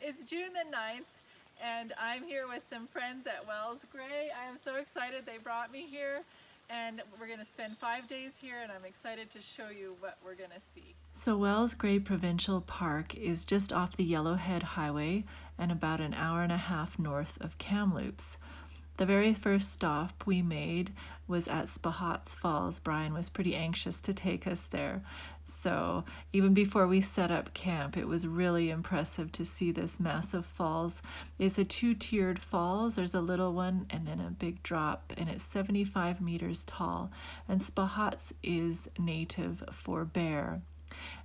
It's June the 9th and I'm here with some friends at Wells Gray. I am so excited they brought me here and we're going to spend 5 days here and I'm excited to show you what we're going to see. So Wells Gray Provincial Park is just off the Yellowhead Highway and about an hour and a half north of Kamloops. The very first stop we made was at Spahot's Falls. Brian was pretty anxious to take us there. So even before we set up camp, it was really impressive to see this massive falls. It's a two-tiered falls. There's a little one and then a big drop, and it's 75 meters tall. And Spahot's is native for bear.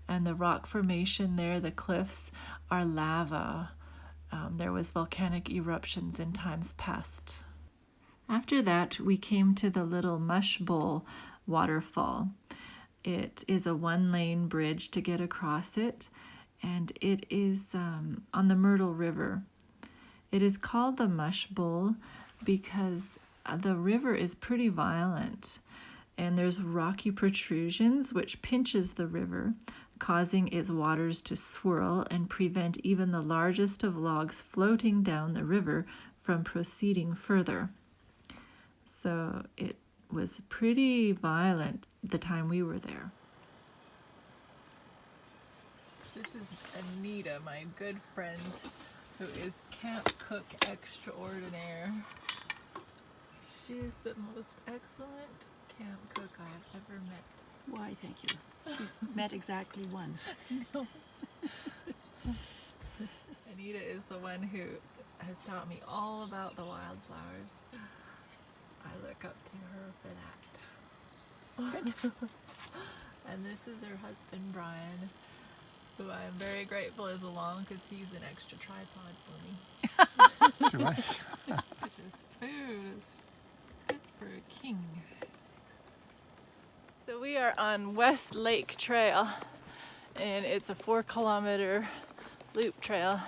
And the rock formation there, the cliffs, are lava. There was volcanic eruptions in times past. After that, we came to the little Mush Bowl waterfall. It is a one-lane bridge to get across it, and it is on the Myrtle River. It is called the Mush Bowl because the river is pretty violent, and there's rocky protrusions which pinches the river, causing its waters to swirl and prevent even the largest of logs floating down the river from proceeding further. So it was pretty violent the time we were there. This is Anita, my good friend, who is camp cook extraordinaire. She is the most excellent camp cook I have ever met. Why, thank you. She's met exactly one. No. Anita is the one who has taught me all about the wildflowers. I look up to her for that. Good. And this is her husband, Brian, who I'm very grateful is along because he's an extra tripod for me. Too much. This food is fit for a king. So we are on West Lake Trail, and it's a 4-kilometer loop trail.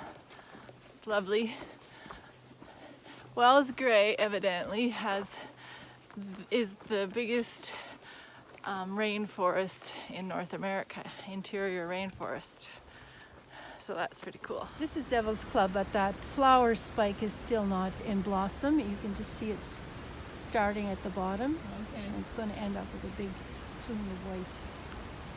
It's lovely. Wells Gray evidently is the biggest rainforest in North America, interior rainforest. So that's pretty cool. This is Devil's Club, but that flower spike is still not in blossom. You can just see it's starting at the bottom. Okay. And it's going to end up with a big plume of white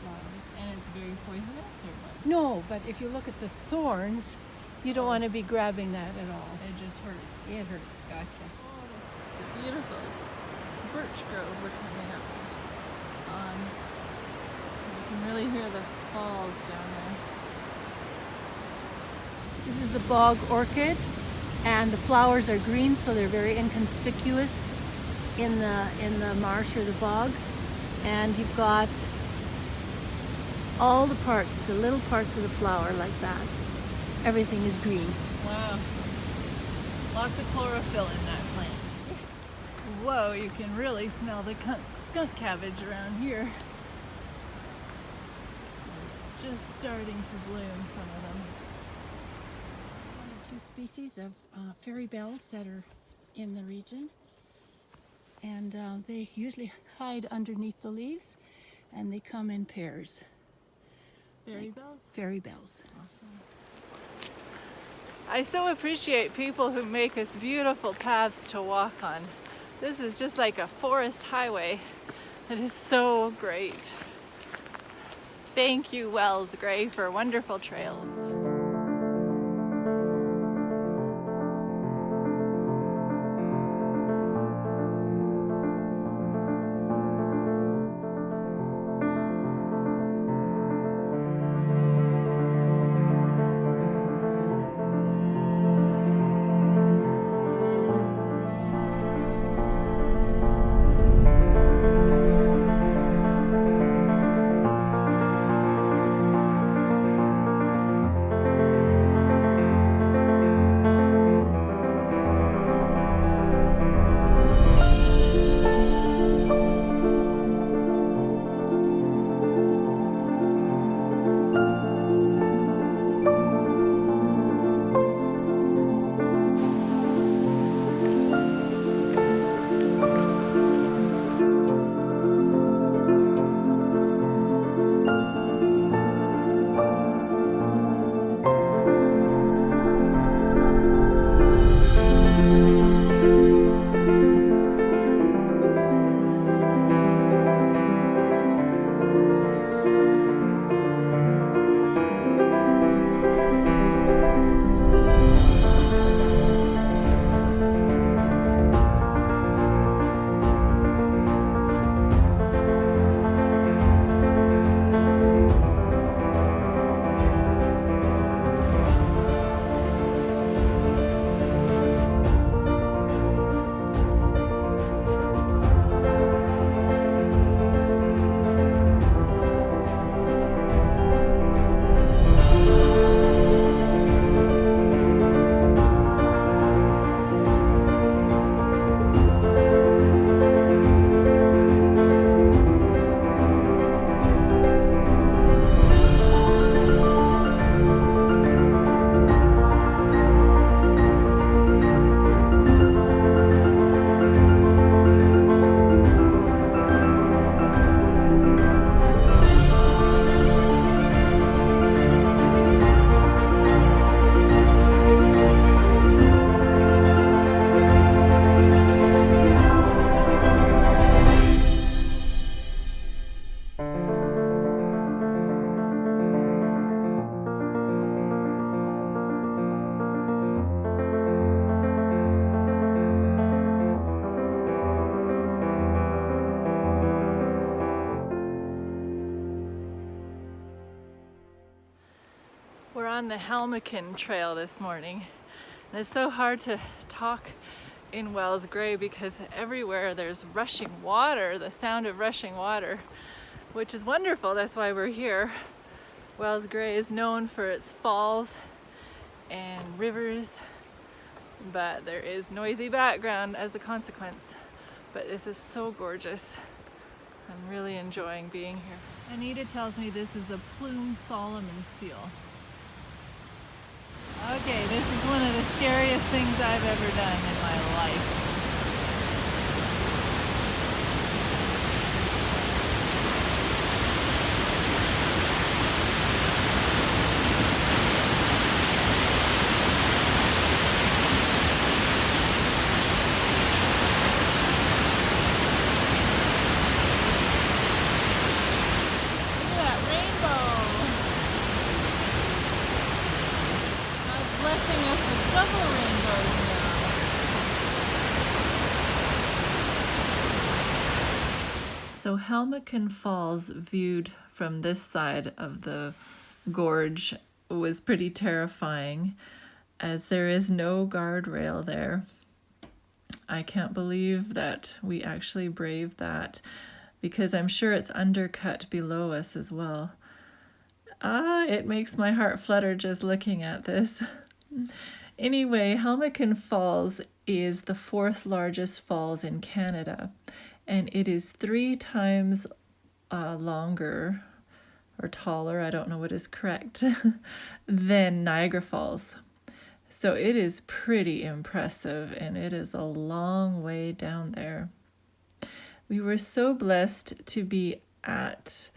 flowers. And it's very poisonous or what? No, but if you look at the thorns, you don't want to be grabbing that at all. It just hurts. It hurts. Gotcha. Oh, it's a beautiful birch grove we're coming up on. You can really hear the falls down there. This is the bog orchid, and the flowers are green, so they're very inconspicuous in the marsh or the bog. And you've got all the parts, the little parts of the flower like that. Everything is green. Wow. Lots of chlorophyll in that plant. Whoa, you can really smell the skunk cabbage around here. Just starting to bloom, some of them. One or two species of fairy bells that are in the region. And they usually hide underneath the leaves, and they come in pairs. Fairy bells? Fairy bells. Awesome. I so appreciate people who make us beautiful paths to walk on. This is just like a forest highway. It is so great. Thank you, Wells Gray, for wonderful trails. on the Helmichan Trail this morning. And it's so hard to talk in Wells Gray because everywhere there's rushing water, the sound of rushing water, which is wonderful. That's why we're here. Wells Gray is known for its falls and rivers, but there is noisy background as a consequence. But this is so gorgeous. I'm really enjoying being here. Anita tells me this is a plume Solomon seal. Okay, this is one of the scariest things I've ever done in my life. So Helmichan Falls, viewed from this side of the gorge, was pretty terrifying, as there is no guardrail there. I can't believe that we actually braved that, because I'm sure it's undercut below us as well. It makes my heart flutter just looking at this. Anyway, Helmichan Falls is the 4th largest falls in Canada, and it is 3 times longer or taller, I don't know what is correct, than Niagara Falls. So it is pretty impressive, and it is a long way down there. We were so blessed to be at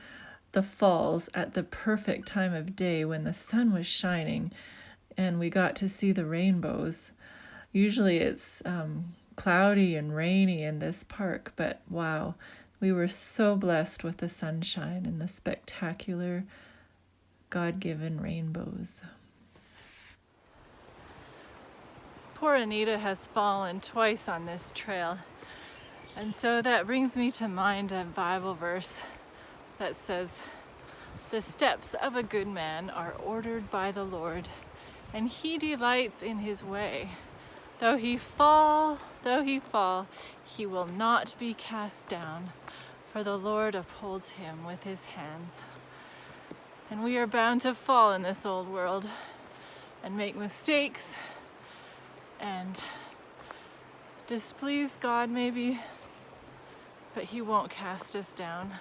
the falls at the perfect time of day when the sun was shining, and we got to see the rainbows. Usually it's cloudy and rainy in this park, but wow, we were so blessed with the sunshine and the spectacular God-given rainbows. Poor Anita has fallen twice on this trail, and so that brings me to mind a Bible verse that says, "The steps of a good man are ordered by the Lord, and he delights in his way. Though he fall, he will not be cast down, for the Lord upholds him with his hands." And we are bound to fall in this old world and make mistakes and displease God maybe, but he won't cast us down.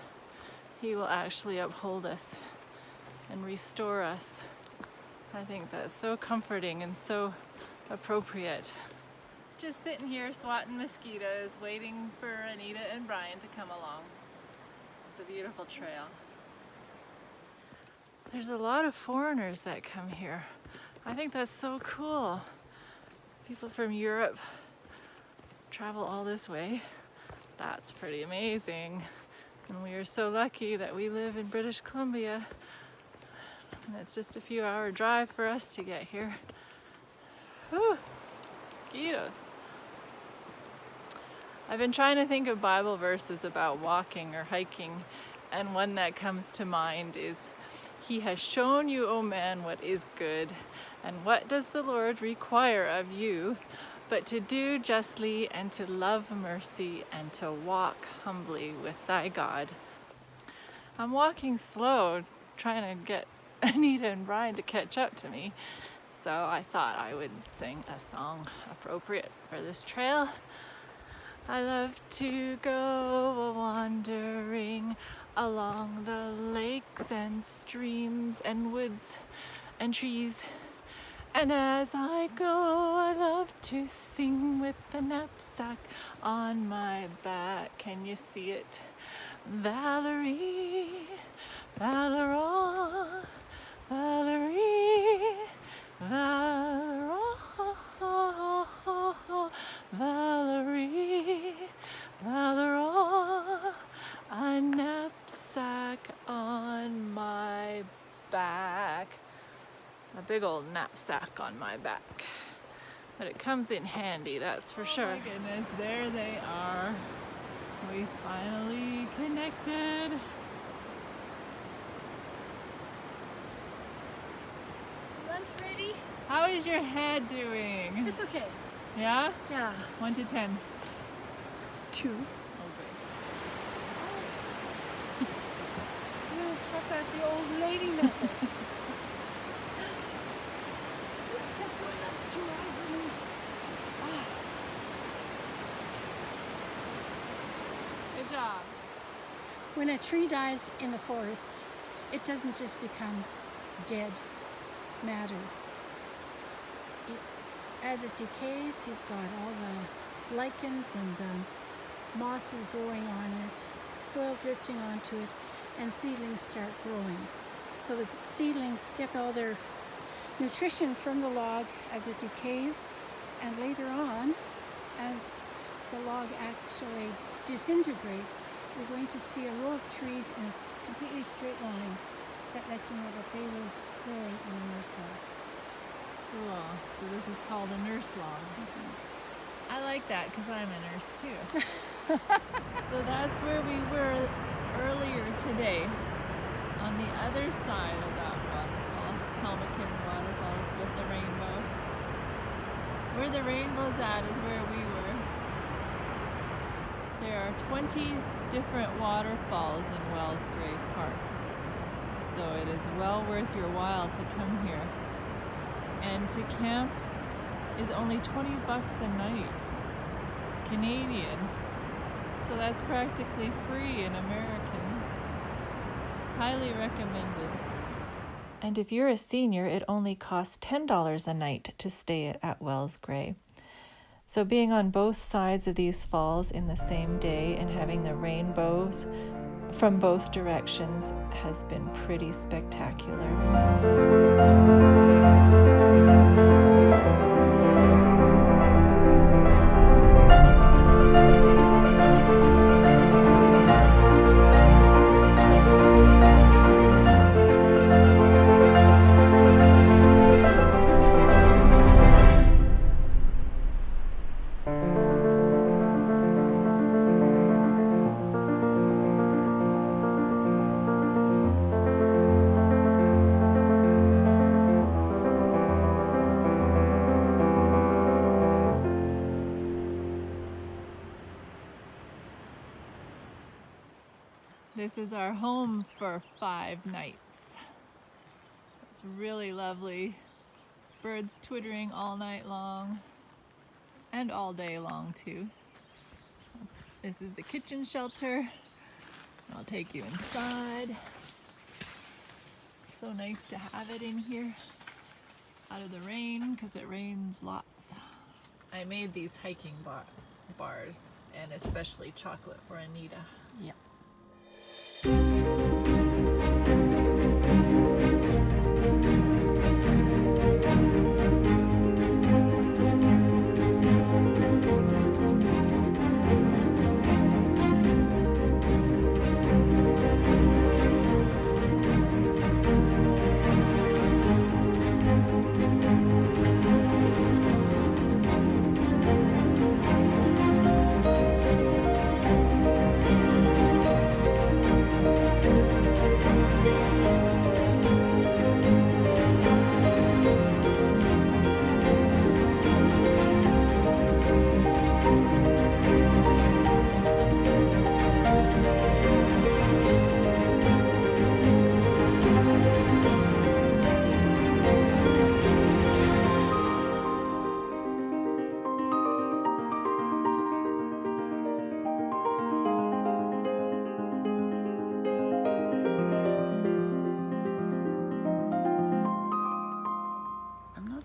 He will actually uphold us and restore us. I think that's so comforting and so appropriate. Just sitting here swatting mosquitoes, waiting for Anita and Brian to come along. It's a beautiful trail. There's a lot of foreigners that come here. I think that's so cool. People from Europe travel all this way. That's pretty amazing. And we are so lucky that we live in British Columbia. And it's just a few hour drive for us to get here. Whew, mosquitoes. I've been trying to think of Bible verses about walking or hiking, and one that comes to mind is, "He has shown you, O man, what is good, and what does the Lord require of you, but to do justly and to love mercy and to walk humbly with thy God." I'm walking slow, trying to get Anita and Brian to catch up to me, so I thought I would sing a song appropriate for this trail. I love to go wandering along the lakes and streams and woods and trees. And as I go, I love to sing with the knapsack on my back. Can you see it? Valerie, Valeron, Valerie, Valeron, Valerie, Valeron, a knapsack on my back. A big old knapsack on my back. But it comes in handy, that's for sure. Oh my goodness, there they are. We finally connected. lunch ready? How is your head doing? It's okay. Yeah? Yeah. 1 to 10. 2. Okay. No, check out the old lady method. Good job. When a tree dies in the forest, it doesn't just become dead matter. As it decays, you've got all the lichens and the mosses growing on it, soil drifting onto it, and seedlings start growing. So the seedlings get all their nutrition from the log as it decays, and later on, as the log actually disintegrates, you're going to see a row of trees in a completely straight line that let you know that they were growing in a nurse log. Cool. So this is called a nurse log. I like that because I'm a nurse too. So that's where we were earlier today, on the other side of that waterfall, Helmican Waterfalls with the rainbow. Where the rainbow's at is where we were. There are 20 different waterfalls in Wells Gray Park, so it is well worth your while to come here. And to camp is only 20 bucks a night, Canadian. So that's practically free in American. Highly recommended. And if you're a senior, it only costs $10 a night to stay at Wells Gray. So being on both sides of these falls in the same day and having the rainbows from both directions has been pretty spectacular. This is our home for 5 nights. It's really lovely. Birds twittering all night long and all day long too. This is the kitchen shelter. I'll take you inside. So nice to have it in here out of the rain because it rains lots. I made these hiking bars and especially chocolate for Anita. Yep.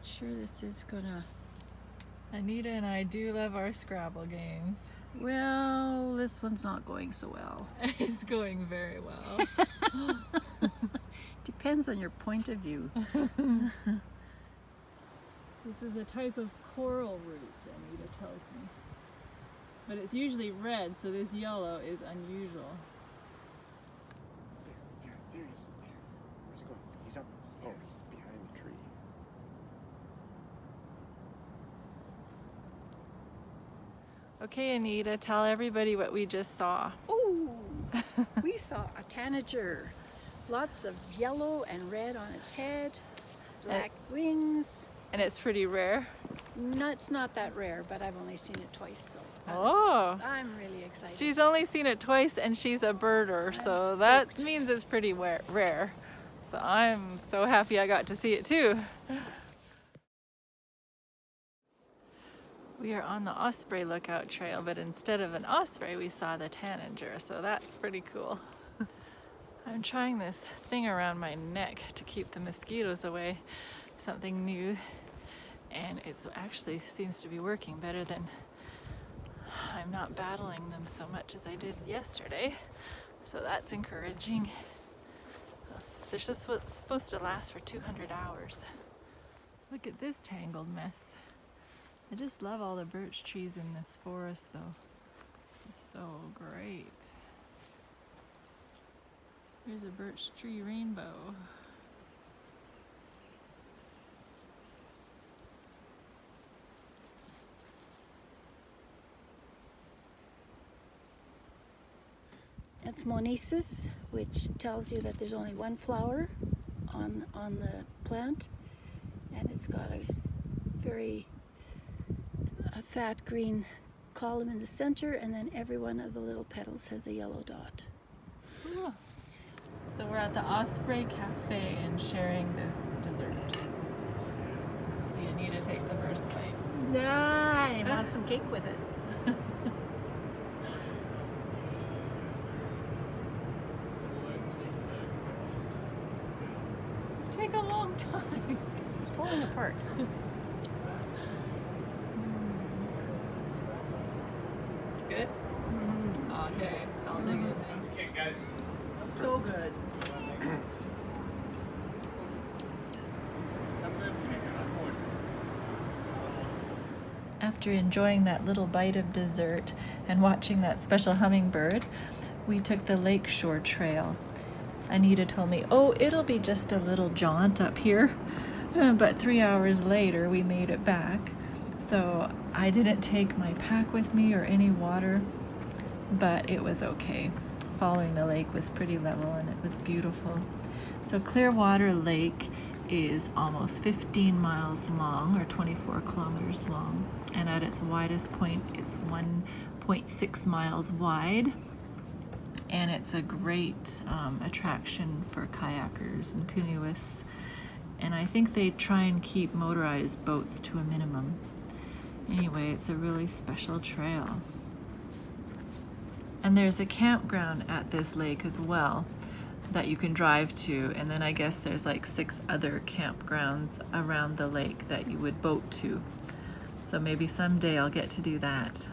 Sure this is gonna... Anita and I do love our Scrabble games. Well, this one's not going so well. It's going very well. Depends on your point of view. This is a type of coral root, Anita tells me. But it's usually red, so this yellow is unusual. There he is. Where's he going? He's up. Oh, he's behind the tree. Okay, Anita, tell everybody what we just saw. Oh, we saw a tanager. Lots of yellow and red on its head. black wings. And it's pretty rare. No, it's not that rare, but I've only seen it twice, so Oh. I'm really excited. She's only seen it twice and she's a birder, so that stoked. means it's pretty rare. So I'm so happy I got to see it too. We are on the osprey lookout trail, but instead of an osprey, we saw the tanager, so that's pretty cool. I'm trying this thing around my neck to keep the mosquitoes away, something new, and it actually seems to be working better than I'm not battling them so much as I did yesterday, so that's encouraging. They're just supposed to last for 200 hours. Look at this tangled mess. I just love all the birch trees in this forest though. It's so great. Here's a birch tree rainbow. That's monesis, which tells you that there's only one flower on the plant, and it's got a very fat green column in the center, and then every one of the little petals has a yellow dot. Cool. So we're at the Osprey Cafe and sharing this dessert. So you need to take the first bite. I want some cake with it. Take a long time. It's falling apart. Good? Okay, I'll dig it now. Okay, guys. So good. After enjoying that little bite of dessert and watching that special hummingbird, we took the lakeshore trail. Anita told me, oh, it'll be just a little jaunt up here. But 3 hours later, we made it back. So I didn't take my pack with me or any water, but it was okay. Following the lake was pretty level and it was beautiful. So Clearwater Lake is almost 15 miles long, or 24 kilometers long, and at its widest point it's 1.6 miles wide, and it's a great attraction for kayakers and canoeists, and I think they try and keep motorized boats to a minimum. Anyway, it's a really special trail. And there's a campground at this lake as well that you can drive to, and then I guess there's like 6 other campgrounds around the lake that you would boat to. So maybe someday I'll get to do that.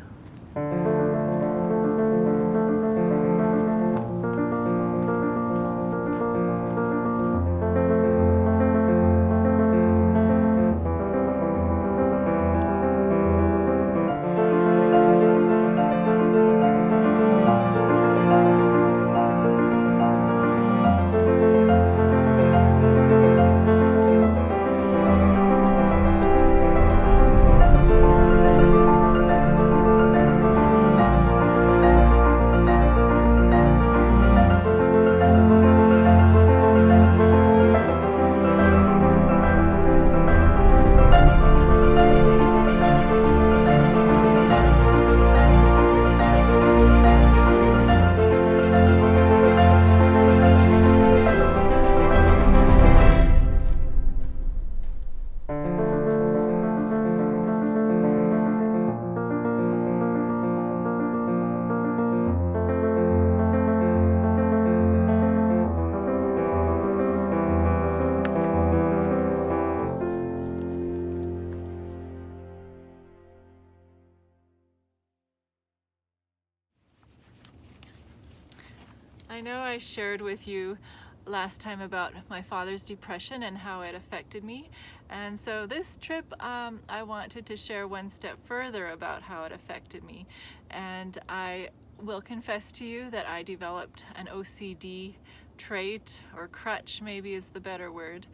I know I shared with you last time about my father's depression and how it affected me, and so this trip I wanted to share one step further about how it affected me. And I will confess to you that I developed an OCD trait, or crutch maybe is the better word.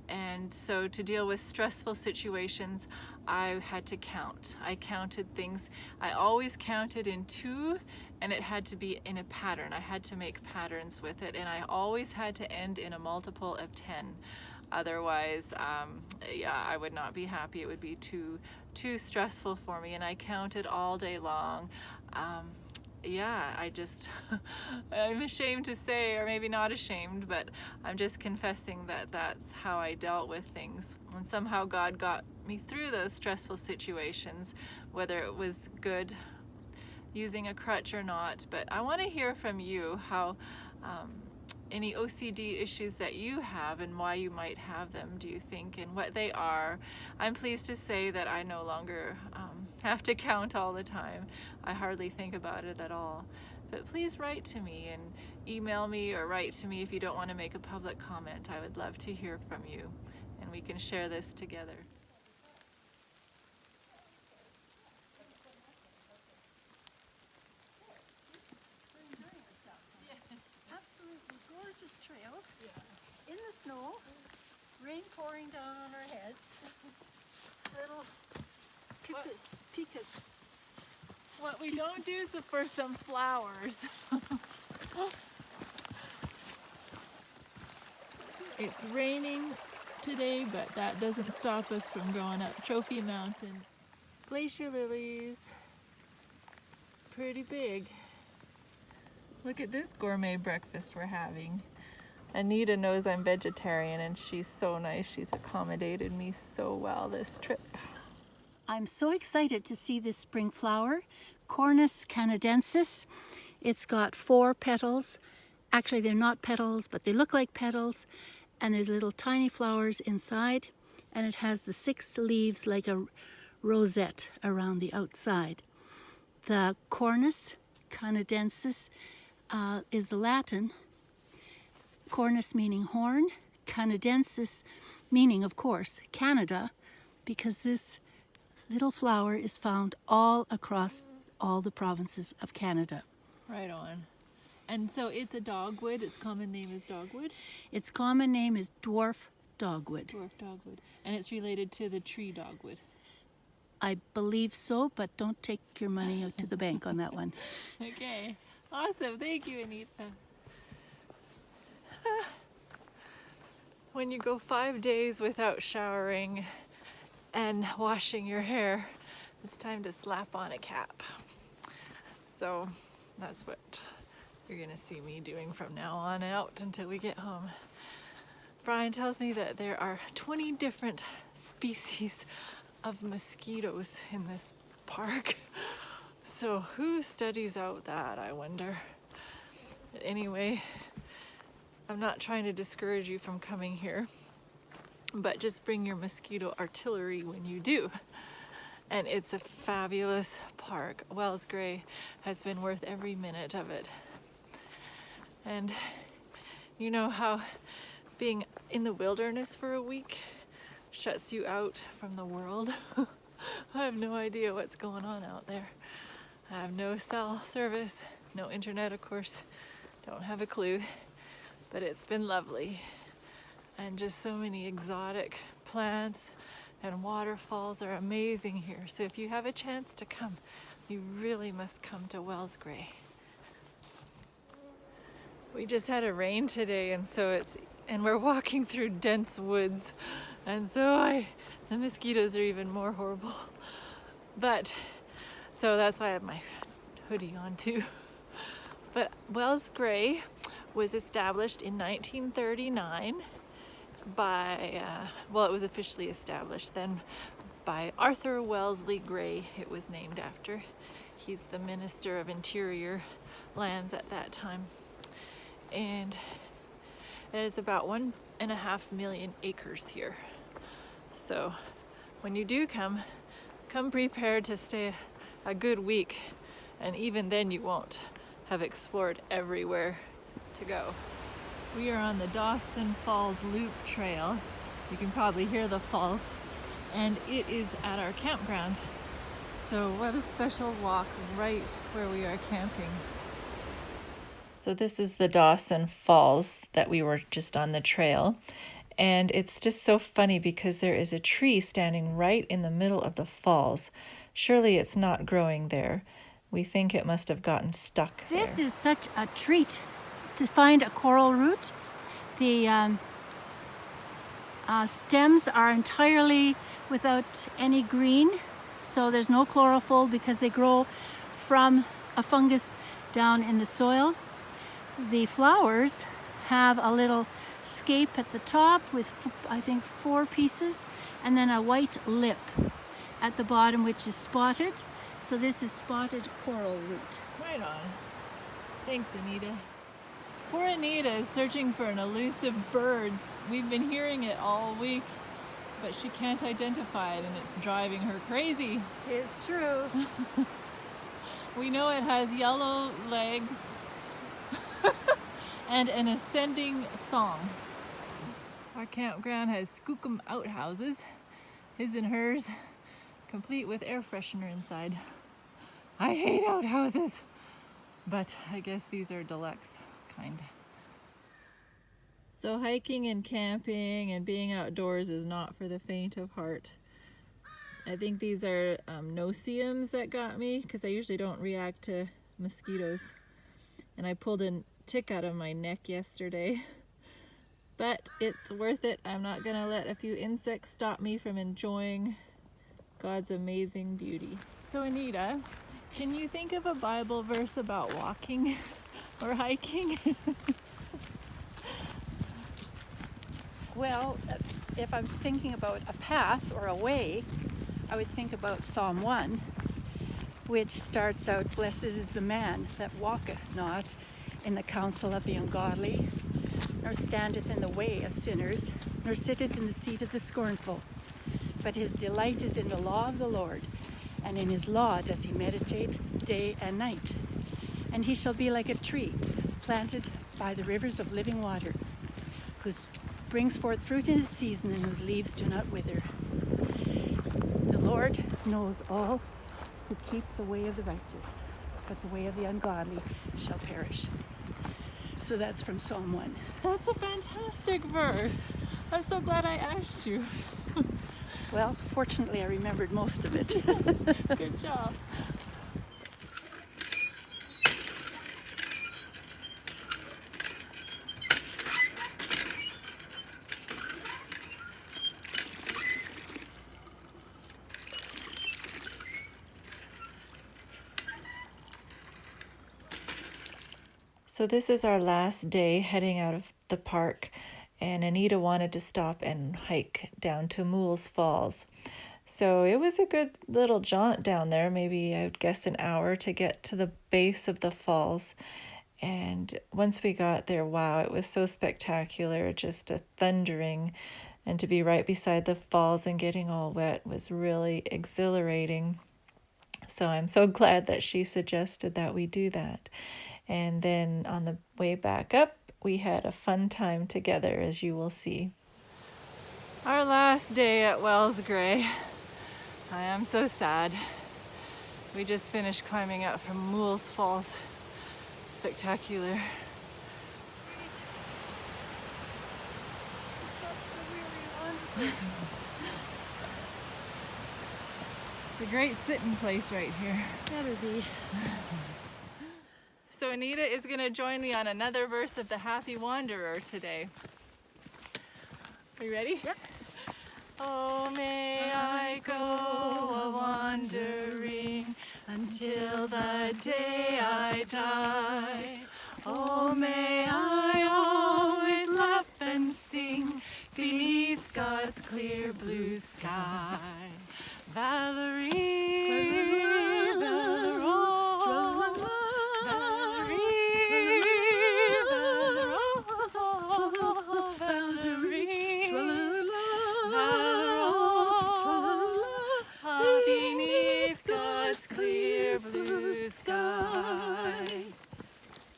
And so to deal with stressful situations, I had to count. I counted things. I always counted in 2, and it had to be in a pattern. I had to make patterns with it, and I always had to end in a multiple of 10. Otherwise, yeah, I would not be happy. It would be too stressful for me, and I counted all day long. Yeah, I just, I'm ashamed to say, or maybe not ashamed, but I'm just confessing that that's how I dealt with things. And somehow God got me through those stressful situations, whether it was good using a crutch or not. But I want to hear from you how any OCD issues that you have and why you might have them, do you think, and what they are. I'm pleased to say that I no longer have to count all the time. I hardly think about it at all. But please write to me and email me or write to me if you don't want to make a public comment. I would love to hear from you, and we can share this together. Absolutely gorgeous trail. In the snow, rain pouring down on our heads. Little picas. What we don't do is look for some flowers. It's raining today, but that doesn't stop us from going up Trophy Mountain. Glacier lilies, pretty big. Look at this gourmet breakfast we're having. Anita knows I'm vegetarian, and she's so nice. She's accommodated me so well this trip. I'm so excited to see this spring flower, Cornus canadensis. It's got 4 petals. Actually, they're not petals, but they look like petals. And there's little tiny flowers inside. And it has the 6 leaves like a rosette around the outside. The Cornus canadensis is the Latin. Cornus meaning horn, canadensis meaning, of course, Canada, because this little flower is found all across all the provinces of Canada. Right on. And so it's a dogwood. Its common name is dogwood? Its common name is dwarf dogwood. Dwarf dogwood. And it's related to the tree dogwood. I believe so, but don't take your money out to the bank on that one. Okay. Awesome. Thank you, Anita. When you go 5 days without showering and washing your hair, it's time to slap on a cap. So that's what you're gonna see me doing from now on out until we get home. Brian tells me that there are 20 different species of mosquitoes in this park. So who studies out that, I wonder? Anyway, I'm not trying to discourage you from coming here, but just bring your mosquito artillery when you do. And it's a fabulous park. Wells Gray has been worth every minute of it. And you know how being in the wilderness for a week shuts you out from the world? I have no idea what's going on out there. I have no cell service, no internet, of course. Don't have a clue, but it's been lovely. And just so many exotic plants and waterfalls are amazing here. So if you have a chance to come, you really must come to Wells Gray. We just had a rain today, and we're walking through dense woods, and so the mosquitoes are even more horrible. But so that's why I have my hoodie on too. But Wells Gray was established in 1939 by, well, it was officially established then by Arthur Wellesley Gray. It was named after. He's the Minister of Interior Lands at that time. And it's about 1.5 million acres here. So when you do come prepared to stay a good week, and even then you won't have explored everywhere to go. We are on the Dawson Falls Loop Trail. You can probably hear the falls, and it is at our campground. So what a special walk right where we are camping. So this is the Dawson Falls that we were just on the trail. And it's just so funny because there is a tree standing right in the middle of the falls. Surely it's not growing there. We think it must have gotten stuck there. This is such a treat to find a coral root. The Stems are entirely without any green, so there's no chlorophyll because they grow from a fungus down in the soil. The flowers have a little scape at the top with I think 4 pieces, and then a white lip at the bottom which is spotted. So this is spotted coral root. Right on. Thanks, Anita. Poor Anita is searching for an elusive bird. We've been hearing it all week, but she can't identify it and it's driving her crazy. Tis true. We know it has yellow legs and an ascending song. Our campground has skookum outhouses, his and hers, complete with air freshener inside. I hate outhouses, but I guess these are deluxe kind. So hiking and camping and being outdoors is not for the faint of heart. I think these are no-see-ums that got me, because I usually don't react to mosquitoes. And I pulled a tick out of my neck yesterday. But it's worth it. I'm not gonna let a few insects stop me from enjoying God's amazing beauty. So Anita, can you think of a Bible verse about walking or hiking? Well, if I'm thinking about a path or a way, I would think about Psalm 1, which starts out, "Blessed is the man that walketh not in the counsel of the ungodly, nor standeth in the way of sinners, nor sitteth in the seat of the scornful. But his delight is in the law of the Lord, and in his law does he meditate day and night. And he shall be like a tree planted by the rivers of living water, whose brings forth fruit in his season, and whose leaves do not wither. The Lord knows all who keep the way of the righteous, but the way of the ungodly shall perish." So that's from Psalm 1. That's a fantastic verse. I'm so glad I asked you. Well, fortunately I remembered most of it. Good job. So this is our last day heading out of the park, and Anita wanted to stop and hike down to Moole's Falls. So it was a good little jaunt down there, maybe I would guess an hour to get to the base of the falls. And once we got there, wow, it was so spectacular, just a thundering. And to be right beside the falls and getting all wet was really exhilarating. So I'm so glad that she suggested that we do that. And then on the way back up, we had a fun time together, as you will see. Our last day at Wells Gray. I am so sad. We just finished climbing up from Moole's Falls. Spectacular. It's a great sitting place right here. Better be. So Anita is going to join me on another verse of the Happy Wanderer today. Are you ready? Yep. Oh, may I go a-wandering until the day I die. Oh, may I always laugh and sing beneath God's clear blue sky. Valerie, Valerie, beneath God's clear blue sky.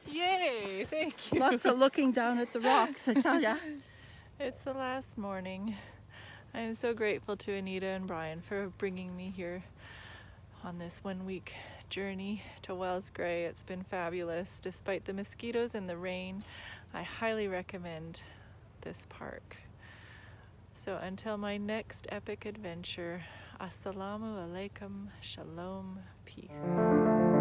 Yay, thank you. Lots of looking down at the rocks, I tell ya. It's the last morning. I am so grateful to Anita and Brian for bringing me here on this 1 week journey to Wells Gray. It's been fabulous. Despite the mosquitoes and the rain, I highly recommend this park. So until my next epic adventure, assalamu alaikum, shalom, peace.